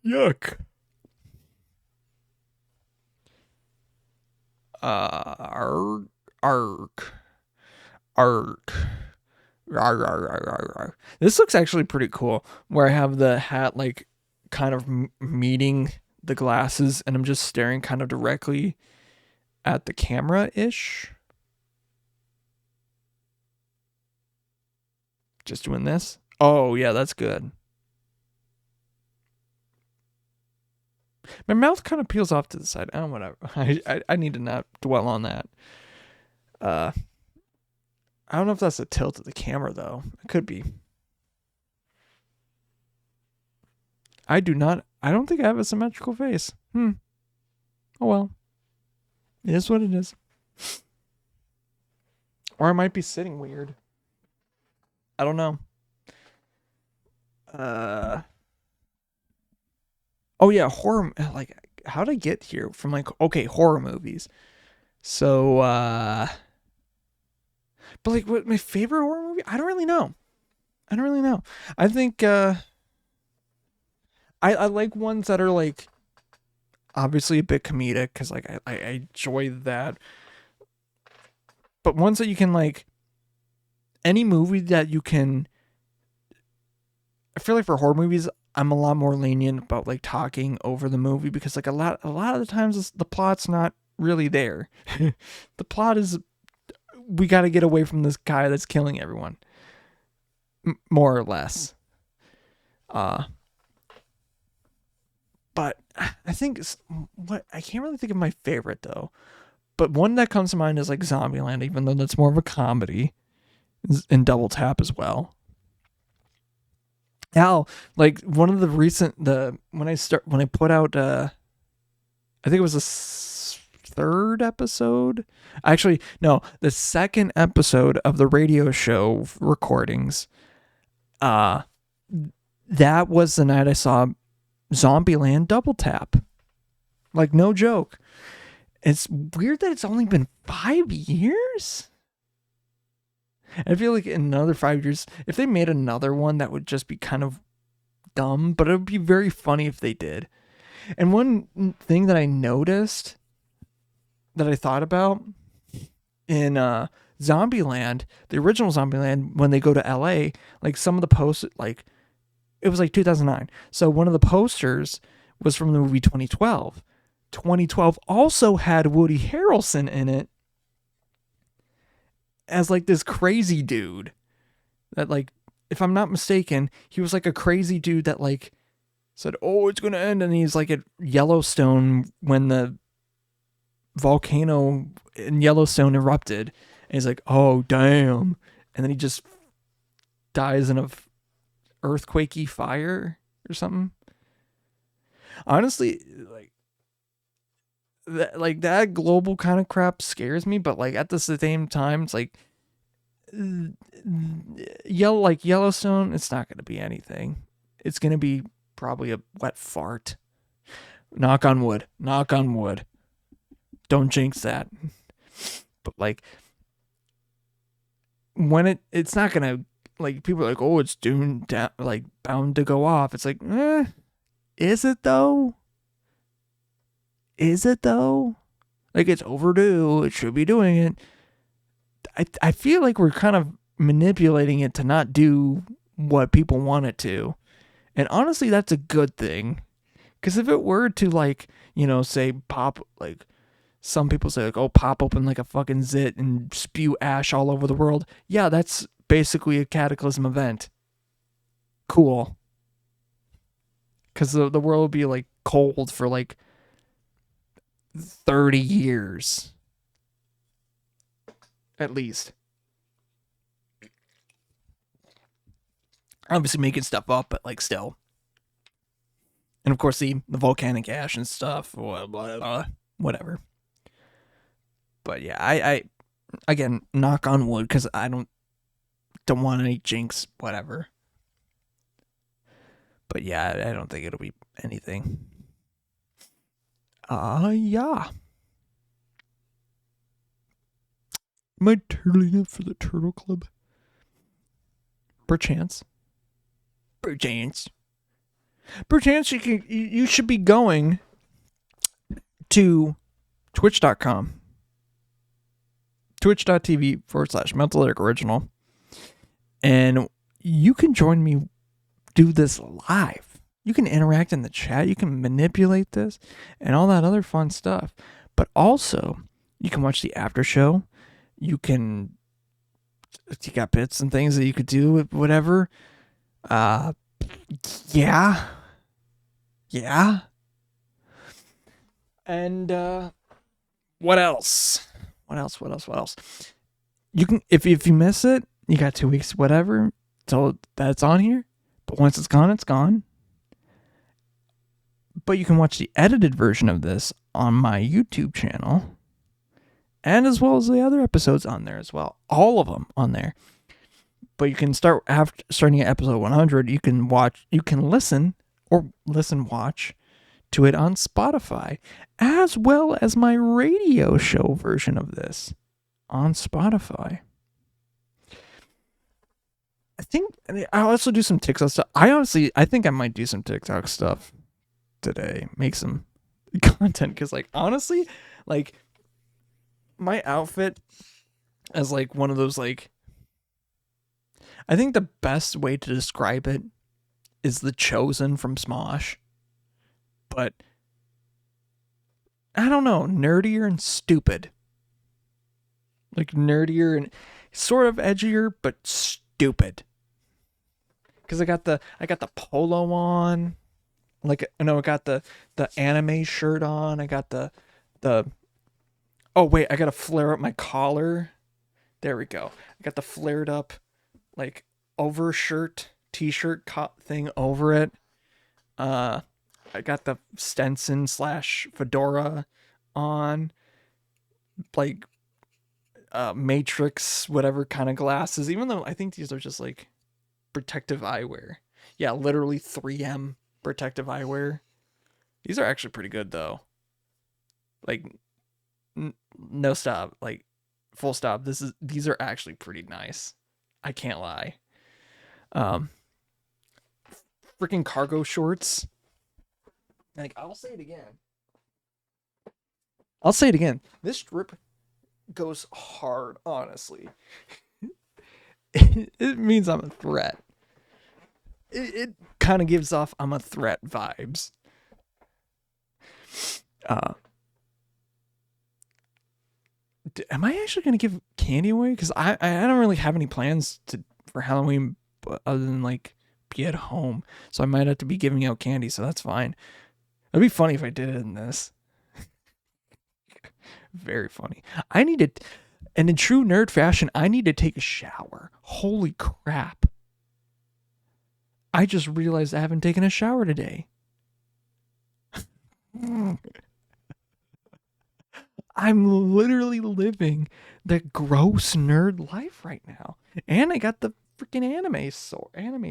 Yuck. Arg. Arg. Arg. Arg, arg, arg, arg, arg. This looks actually pretty cool, where I have the hat like kind of meeting the glasses and I'm just staring kind of directly at the camera-ish. Just doing this. Oh yeah, that's good. My mouth kind of peels off to the side. Oh, whatever. I need to not dwell on that. I don't know if that's a tilt of the camera though. It could be. I don't think I have a symmetrical face. Oh well. It is what it is. Or I might be sitting weird. I don't know. Oh yeah, horror. Like, how did I get here from like, okay, horror movies. So, but like, what my favorite horror movie? I don't really know. I think I like ones that are like obviously a bit comedic because like I enjoy that. But ones that you can like, any movie that you can. I feel like for horror movies, I'm a lot more lenient about like talking over the movie because like a lot of the times the plot's not really there. The plot is, we got to get away from this guy that's killing everyone, more or less. But I think I can't really think of my favorite though. But one that comes to mind is like Zombieland, even though that's more of a comedy, and Double Tap as well. Al, like one of the recent when I put out I think it was the third episode. Actually, no, the second episode of the radio show recordings. That was the night I saw Zombieland Double Tap. Like, no joke. It's weird that it's only been 5 years. I feel like in another 5 years, if they made another one, that would just be kind of dumb, but it would be very funny if they did. And one thing that I noticed, that I thought about in Zombieland, the original Zombieland, when they go to LA, like some of the posts, like it was like 2009. So one of the posters was from the movie 2012. 2012 also had Woody Harrelson in it as like this crazy dude that, like, if I'm not mistaken, he was like a crazy dude that like said, "Oh, it's gonna end," and he's like at Yellowstone when the volcano in Yellowstone erupted, and he's like, "Oh, damn," and then he just dies in a earthquakey fire or something. Honestly, that global kind of crap scares me, but like at the same time, it's like Yellowstone, it's not going to be anything. It's going to be probably a wet fart. Knock on wood. Don't jinx that. But like, when it's not going to, like, people are like, "Oh, it's doomed down, like bound to go off." It's like, is it though? Like, it's overdue. It should be doing it. I feel like we're kind of manipulating it to not do what people want it to. And honestly, that's a good thing. Because if it were to, like, say pop, like, some people say, like, oh, pop open like a fucking zit and spew ash all over the world. Yeah, that's basically a cataclysm event. Cool. Because the world would be, like, cold for, like, 30 years. At least. obviously making stuff up, but like still. And of course the volcanic ash and stuff, whatever. But yeah, I again, knock on wood, because I don't want any jinx, whatever. But yeah, I don't think it'll be anything. Yeah. Am I turtling up for the Turtle Club? Perchance. Perchance, you should be going to twitch.com. Twitch.tv/Mental Lyric Original. And you can join me do this live. You can interact in the chat. You can manipulate this and all that other fun stuff. But also, you can watch the after show. You got bits and things that you could do with whatever. Yeah. And what else? You can, if you miss it, you got 2 weeks, whatever. So that's on here. But once it's gone, it's gone. But you can watch the edited version of this on my YouTube channel. And as well as the other episodes on there as well. All of them on there. But you can starting at episode 100, you can watch to it on Spotify, as well as my radio show version of this on Spotify. I'll also do some TikTok stuff. I think I might do some TikTok stuff today. Make some content, because like honestly, like my outfit as like one of those, like, I think the best way to describe it is the Chosen from Smosh. But I don't know, nerdier and stupid. Like nerdier and sort of edgier, but stupid. Because I got the polo on. Like, no, I got the anime shirt on. I got the oh wait, I gotta flare up my collar. There we go. I got the flared up, like, overshirt, t-shirt thing over it. I got the Stenson / fedora on, like, Matrix, whatever kind of glasses, even though I think these are just like protective eyewear. Yeah, literally 3M protective eyewear. These are actually pretty good though. Like, no stop, like full stop. These are actually pretty nice. I can't lie. Freaking cargo shorts. Like, I'll say it again. This strip goes hard, honestly. It means I'm a threat. It kind of gives off I'm a threat vibes. Am I actually going to give candy away? Because I don't really have any plans for Halloween other than, like, be at home. So I might have to be giving out candy, so that's fine. It'd be funny if I did it in this. Very funny. And in true nerd fashion, I need to take a shower. Holy crap. I just realized I haven't taken a shower today. I'm literally living the gross nerd life right now. And I got the freaking anime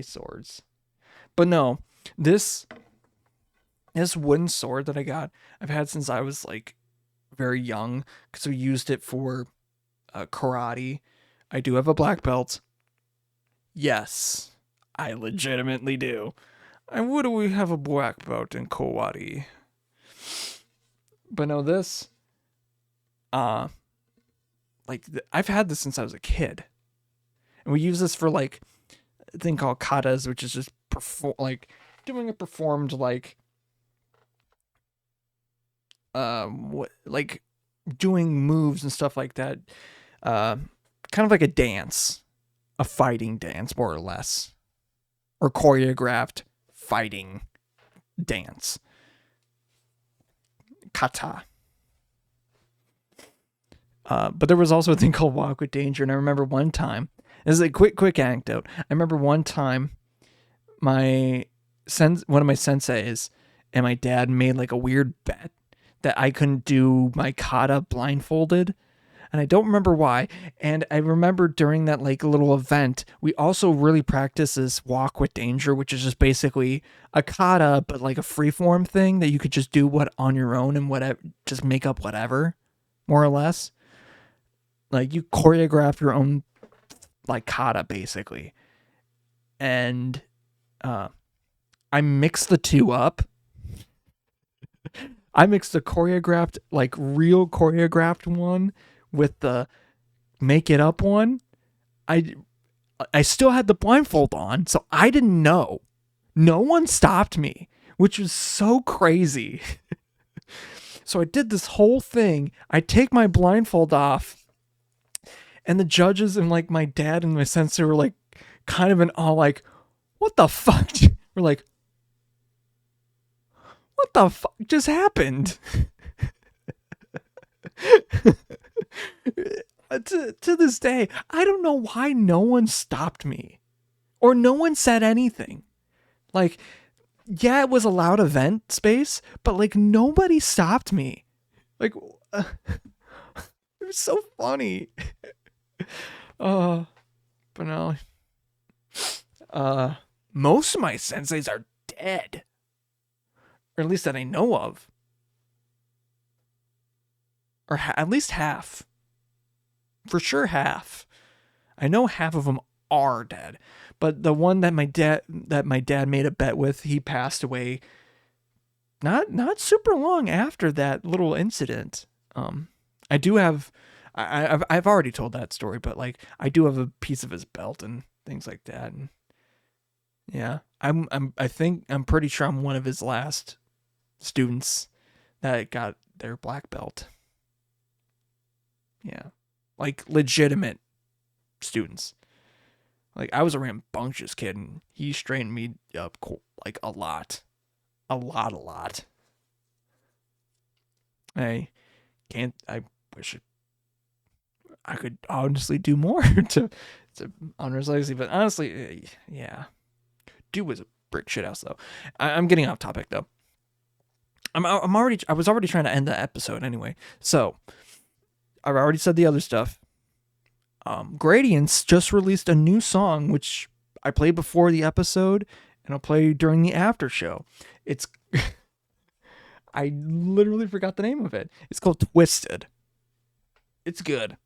swords. But no, this wooden sword that I got, I've had since I was, like, very young, because we used it for karate. I do have a black belt. Yes, I legitimately do. And would we have a black belt in karate? But no, this, I've had this since I was a kid, and we use this for, like, a thing called katas, which is just doing a performed, like, doing moves and stuff like that. Kind of like a dance, a fighting dance, more or less, or choreographed fighting dance. Kata. But there was also a thing called Walk with Danger, and I remember one time, this is a quick anecdote. I remember one time one of my senseis and my dad made like a weird bet that I couldn't do my kata blindfolded. And I don't remember why. And I remember during that like little event, we also really practiced this walk with danger, which is just basically a kata, but like a freeform thing that you could just do what on your own and whatever, just make up whatever, more or less. Like you choreograph your own like kata basically. And I mixed the two up. I mixed the choreographed, like real choreographed one with the make it up one. I still had the blindfold on, so I didn't know. No one stopped me, which was so crazy. So I did this whole thing. I take my blindfold off, and the judges and like my dad and my sensei were like kind of in awe, like, what the fuck? We're like, what the fuck just happened? To this day, I don't know why no one stopped me or no one said anything. Like, yeah, it was a loud event space, but like nobody stopped me. Like, it was so funny. But no. Most of my senseis are dead. Or at least that I know of. Or at least half. For sure half. I know half of them are dead. But the one that my dad made a bet with, he passed away not super long after that little incident. I do have I've already told that story, but like I do have a piece of his belt and things like that. And yeah, I'm pretty sure I'm one of his last students that got their black belt. Yeah. Like legitimate students. Like I was a rambunctious kid and he straightened me up like a lot. A lot. I wish I could honestly do more to honor his legacy, but honestly, yeah. Dude was a brick shit house though. I'm getting off topic though. I was already trying to end the episode anyway. So I've already said the other stuff. Gradients just released a new song, which I played before the episode, and I'll play during the after show. It's I literally forgot the name of it. It's called Twisted. It's good.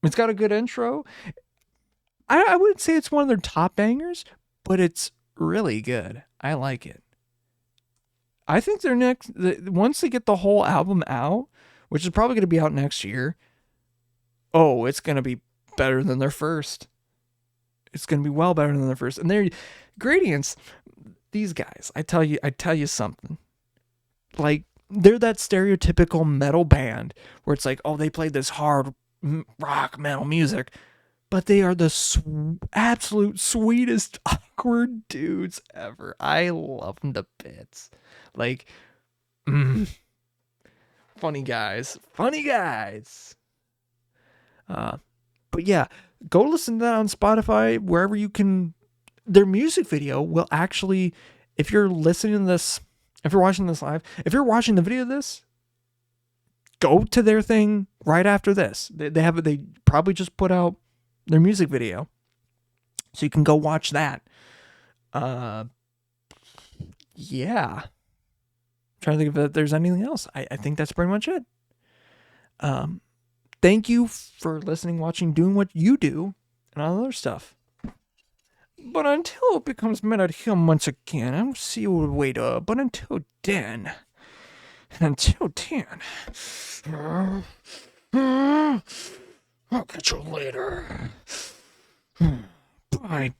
It's got a good intro. I wouldn't say it's one of their top bangers, but it's really good. I like it. I think once they get the whole album out, which is probably going to be out next year, oh, it's going to be better than their first. It's going to be well better than their first. And their Gradients, these guys, I tell you something. Like, they're that stereotypical metal band where it's like, oh, they play this hard rock metal music, but they are the absolute sweetest, awkward dudes ever. I love them to bits. Like, funny guys. But yeah, go listen to that on Spotify, wherever you can. Their music video will actually, if you're listening to this, if you're watching this live, if you're watching the video of this, go to their thing right after this. They probably just put out their music video, so you can go watch that. Yeah. Trying to think if there's anything else. I think that's pretty much it. Thank you for listening, watching, doing what you do, and all other stuff. But until it becomes midnight here once again, I'll see you later. But until then, I'll catch you later. Bye.